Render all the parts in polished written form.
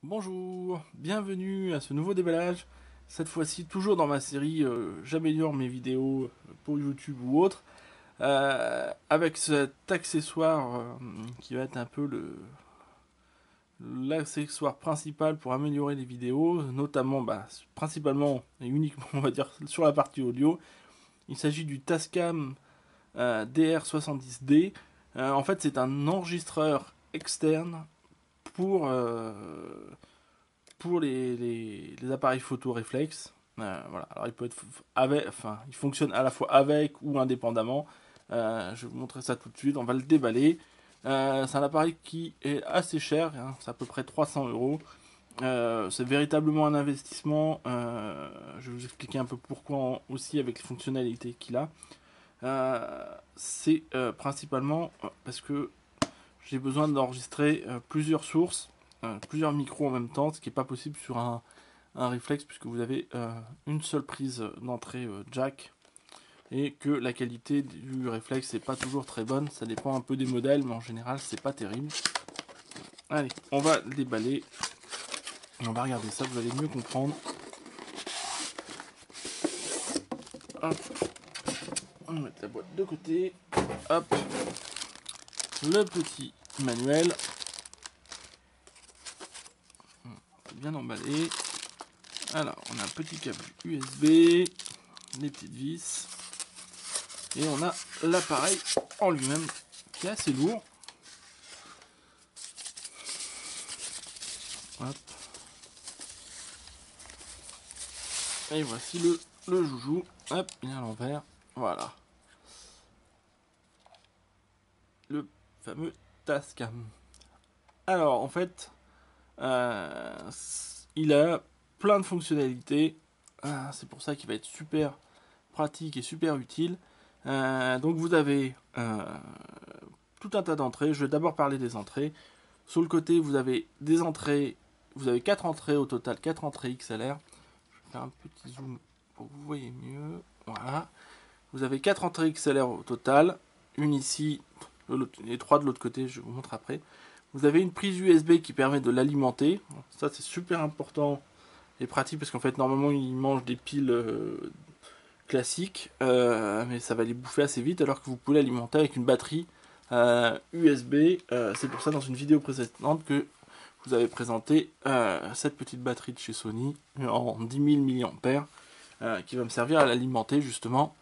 Bonjour, bienvenue à ce nouveau déballage. Cette fois-ci, toujours dans ma série j'améliore mes vidéos pour YouTube ou autre, avec cet accessoire qui va être un peu l'accessoire principal pour améliorer les vidéos, notamment, principalement et uniquement, on va dire, sur la partie audio. Il s'agit du Tascam DR70D. En fait, c'est un enregistreur externe pour, euh, pour les appareils photo réflexes. Voilà. Alors il peut être avec, enfin, il fonctionne à la fois avec ou indépendamment. Je vais vous montrer ça tout de suite. On va le déballer. C'est un appareil qui est assez cher, hein, c'est à peu près 300 euros. C'est véritablement un investissement. Je vais vous expliquer un peu pourquoi aussi avec les fonctionnalités qu'il a. C'est principalement parce que j'ai besoin d'enregistrer plusieurs sources, plusieurs micros en même temps, ce qui n'est pas possible sur un réflexe puisque vous avez une seule prise d'entrée jack et que la qualité du réflexe n'est pas toujours très bonne. Ça dépend un peu des modèles, mais en général c'est pas terrible. Allez, on va le déballer. On va regarder ça, vous allez mieux comprendre. Hop. On va mettre la boîte de côté. Hop. Le petit manuel. Bien emballé. Alors, on a un petit câble USB, des petites vis, et on a l'appareil en lui-même qui est assez lourd. Hop. Et voici le joujou. Hop, bien à l'envers. Voilà. Le fameux Tascam. Alors, en fait, euh, il a plein de fonctionnalités. C'est pour ça qu'il va être super pratique et super utile. Donc vous avez tout un tas d'entrées. Je vais d'abord parler des entrées. Sur le côté, vous avez des entrées. Vous avez 4 entrées au total, 4 entrées XLR. Je vais faire un petit zoom pour que vous voyez mieux. Voilà. Vous avez 4 entrées XLR au total. Une ici, les 3 de l'autre côté, je vous montre après. Vous avez une prise USB qui permet de l'alimenter. Ça, c'est super important et pratique parce qu'en fait, normalement, il mange des piles classiques, mais ça va les bouffer assez vite alors que vous pouvez l'alimenter avec une batterie USB. C'est pour ça, dans une vidéo précédente, que vous avez présenté cette petite batterie de chez Sony en 10 000 mAh qui va me servir à l'alimenter justement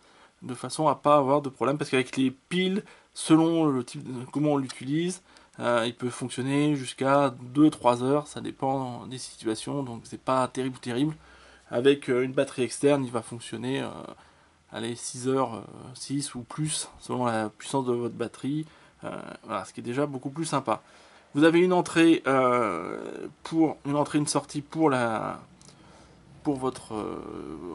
de façon à pas avoir de problème parce qu'avec les piles, selon le type comment on l'utilise, il peut fonctionner jusqu'à 2-3 heures, ça dépend des situations, donc c'est pas terrible. Avec une batterie externe, il va fonctionner allez, 6 heures, 6 ou plus, selon la puissance de votre batterie. Voilà, ce qui est déjà beaucoup plus sympa. Vous avez une entrée une sortie pour votre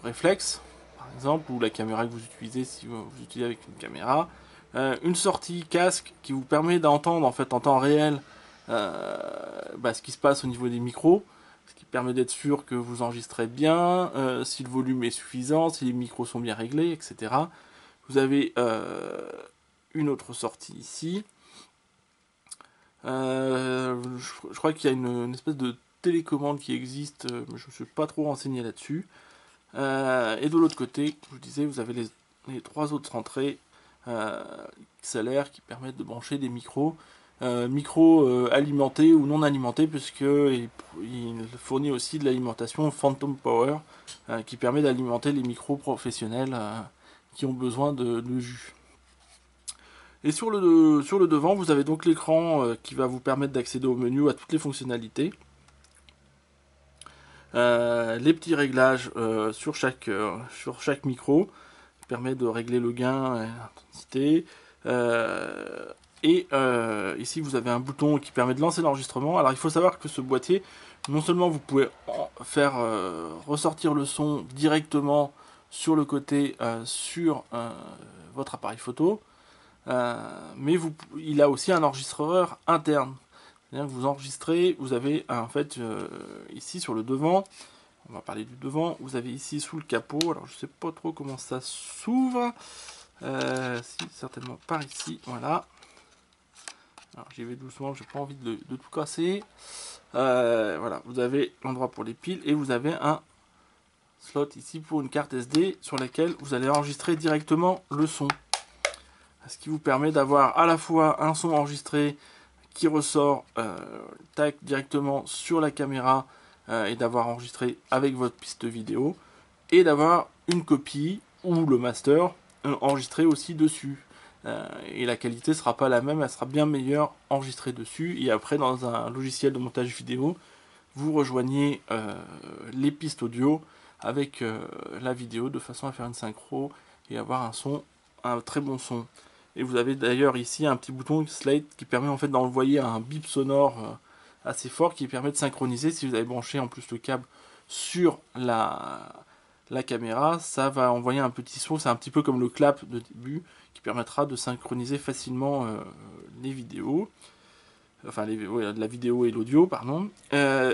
réflexe, par exemple, ou la caméra que vous utilisez si vous utilisez avec une caméra. Une sortie casque qui vous permet d'entendre en fait en temps réel ce qui se passe au niveau des micros, ce qui permet d'être sûr que vous enregistrez bien, si le volume est suffisant, si les micros sont bien réglés, etc. Vous avez une autre sortie ici. Je crois qu'il y a une espèce de télécommande qui existe, mais je ne me suis pas trop renseigné là-dessus. Et de l'autre côté, je vous disais, vous avez les 3 autres entrées XLR qui permettent de brancher des micros alimentés ou non alimentés, puisqu'il fournit aussi de l'alimentation Phantom Power qui permet d'alimenter les micros professionnels qui ont besoin de jus. Et sur le devant, vous avez donc l'écran qui va vous permettre d'accéder au menu, à toutes les fonctionnalités. Les petits réglages sur chaque micro qui permet de régler le gain et l'intensité. Ici vous avez un bouton qui permet de lancer l'enregistrement. Alors il faut savoir que ce boîtier, non seulement vous pouvez faire ressortir le son directement sur le côté sur votre appareil photo, mais il a aussi un enregistreur interne. C'est-à-dire que vous enregistrez, vous avez en fait ici sur le devant, on va parler du devant, vous avez ici sous le capot, alors je sais pas trop comment ça s'ouvre, si certainement par ici, voilà. Alors j'y vais doucement, j'ai pas envie de tout casser. Voilà, vous avez l'endroit pour les piles et vous avez un slot ici pour une carte SD sur laquelle vous allez enregistrer directement le son. Ce qui vous permet d'avoir à la fois un son enregistré qui ressort tac, directement sur la caméra et d'avoir enregistré avec votre piste vidéo et d'avoir une copie ou le master enregistré aussi dessus. Et la qualité sera pas la même, elle sera bien meilleure enregistrée dessus. Et après, dans un logiciel de montage vidéo, vous rejoignez les pistes audio avec la vidéo de façon à faire une synchro et avoir un très bon son. Et vous avez d'ailleurs ici un petit bouton slate qui permet en fait d'envoyer un bip sonore assez fort qui permet de synchroniser. Si vous avez branché en plus le câble sur la caméra, ça va envoyer un petit son. C'est un petit peu comme le clap de début qui permettra de synchroniser facilement les vidéos. Enfin, la vidéo et l'audio, pardon.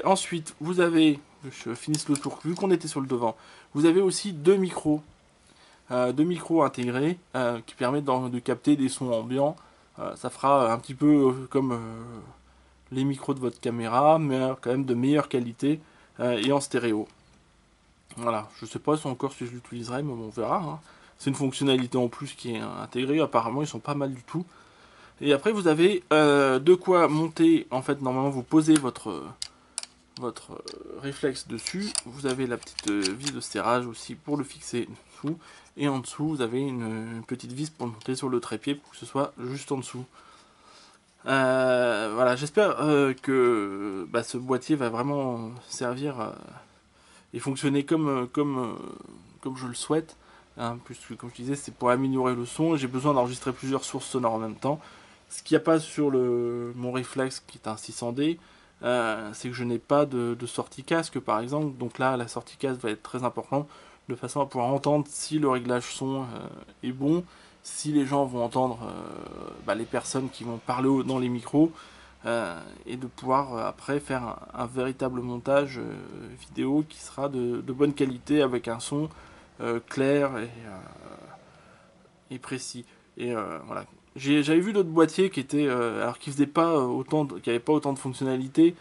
Ensuite, vous avez, je finisse le tour, vu qu'on était sur le devant, vous avez aussi deux micros intégrés qui permettent de capter des sons ambiants. Ça fera un petit peu comme les micros de votre caméra, mais quand même de meilleure qualité et en stéréo. Voilà, je sais pas encore si je l'utiliserai, mais on verra. Hein. C'est une fonctionnalité en plus qui est intégrée. Apparemment, ils sont pas mal du tout. Et après, vous avez de quoi monter. En fait, normalement, vous posez votre réflexe dessus. Vous avez la petite vis de serrage aussi pour le fixer dessous. Et en dessous, vous avez une petite vis pour monter sur le trépied pour que ce soit juste en dessous. Voilà, j'espère que ce boîtier va vraiment servir et fonctionner comme je le souhaite. Hein, puisque, comme je disais, c'est pour améliorer le son. J'ai besoin d'enregistrer plusieurs sources sonores en même temps. Ce qu'il n'y a pas sur mon réflexe qui est un 600D, c'est que je n'ai pas de sortie casque par exemple. Donc là, la sortie casque va être très importante de façon à pouvoir entendre si le réglage son est bon, si les gens vont entendre les personnes qui vont parler dans les micros, et de pouvoir après faire un véritable montage vidéo qui sera de bonne qualité avec un son clair et précis. Et voilà. J'avais vu d'autres boîtiers qui étaient, alors qui faisaient pas qui n'avaient pas autant de fonctionnalités,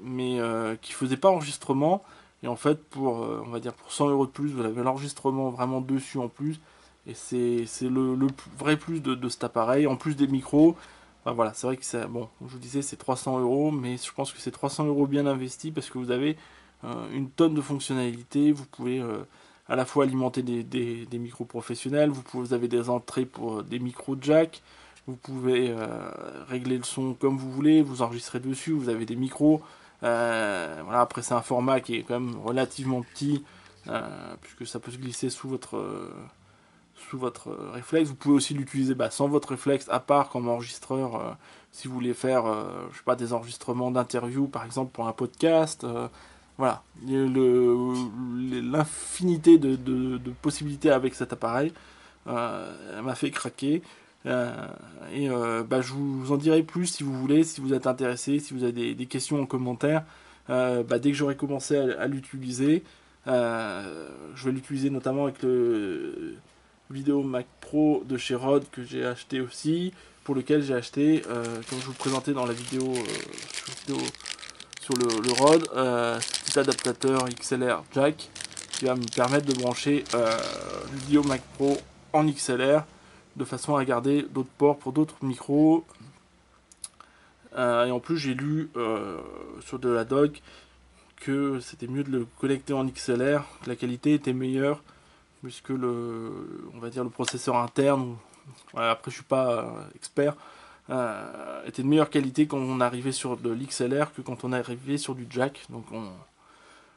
mais qui faisaient pas enregistrement. Et en fait, on va dire pour 100 € de plus, vous avez l'enregistrement vraiment dessus en plus. Et c'est le vrai plus de cet appareil, en plus des micros. Enfin, voilà, c'est vrai que c'est bon. Je vous disais, c'est 300 €, mais je pense que c'est 300 € bien investis parce que vous avez une tonne de fonctionnalités. Vous pouvez à la fois alimenter des micros professionnels, vous avez des entrées pour des micros jack, vous pouvez régler le son comme vous voulez, vous enregistrez dessus, vous avez des micros. Voilà, après c'est un format qui est quand même relativement petit, puisque ça peut se glisser sous votre réflexe. Vous pouvez aussi l'utiliser sans votre réflexe à part comme enregistreur si vous voulez faire je sais pas, des enregistrements d'interviews par exemple pour un podcast. Voilà, l'infinité de possibilités avec cet appareil m'a fait craquer. Je vous en dirai plus si vous voulez, si vous êtes intéressé, si vous avez des questions en commentaire. Dès que j'aurai commencé à l'utiliser, je vais l'utiliser notamment avec le Vidéo Mac Pro de chez Rode que j'ai acheté aussi, pour lequel j'ai acheté, comme je vous présentais dans la vidéo sur le Rode, ce petit adaptateur XLR jack qui va me permettre de brancher le Vidéo Mac Pro en XLR de façon à garder d'autres ports pour d'autres micros. Et en plus j'ai lu sur de la doc que c'était mieux de le connecter en XLR, que la qualité était meilleure puisque on va dire le processeur interne, après je suis pas expert, était de meilleure qualité quand on arrivait sur de l'XLR que quand on arrivait sur du jack. Donc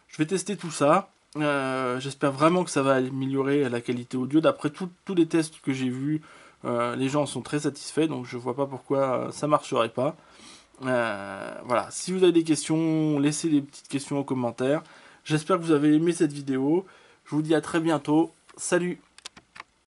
je vais tester tout ça. J'espère vraiment que ça va améliorer la qualité audio. D'après tous les tests que j'ai vus, les gens sont très satisfaits, donc je vois pas pourquoi ça marcherait pas. Voilà, si vous avez des questions, laissez des petites questions en commentaire. J'espère que vous avez aimé cette vidéo. Je vous dis à très bientôt. Salut!